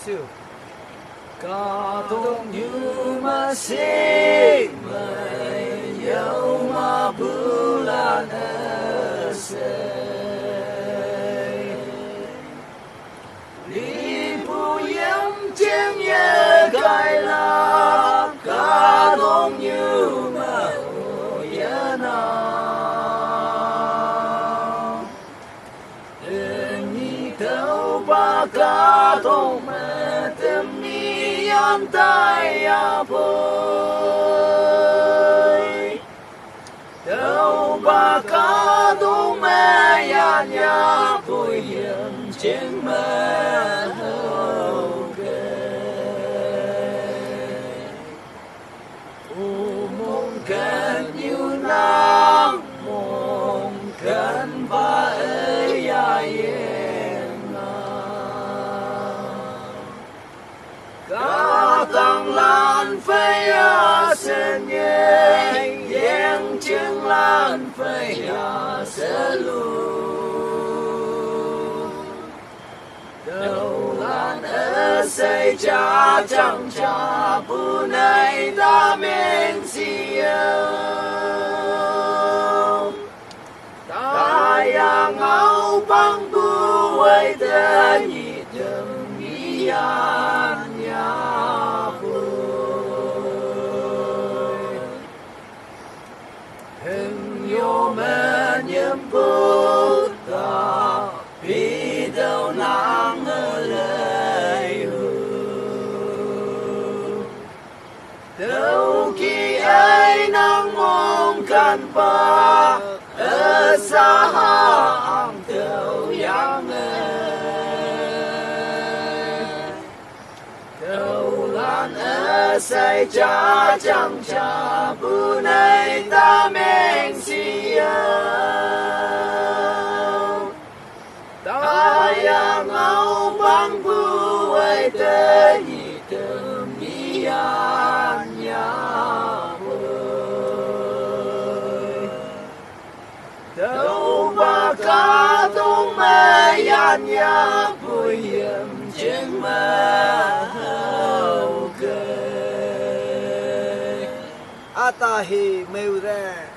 two. Cả đông như mà sĩ mày yêu mà bù la nơ say đi bù yếm trên nhẹ gai la cả đông như mà ô yếm nào đến nhị thâu ba cả đông mẹ tem mi an tai a bơi đâu ba cả đông mẹ ya nhà bồi hiền trên mẹ hậu mong cần như nam mong cần ba ấy ya yên cả tăng lan phê ya sen nhẹ yên chứng lan phê ya sẽ luôn đầu lan ở xây cha chẳng cha bu này ta men siêu ta ya ngau băng bu ấy ta nhị đừng mi an ya hình yo mẹ niệm bút ta vì đâu nắng ở đây đâu khi ấy nắng mong can ba ở xa hàng theo yang đâu lan ở say cha chẳng cha bu này ta men siêu ta yang ngau bang bu ai te nhị từng mi an ya bơi đâu ba cả đông mẹ an ya bơi hiểm trên mẹ hậu kê Atahi meure.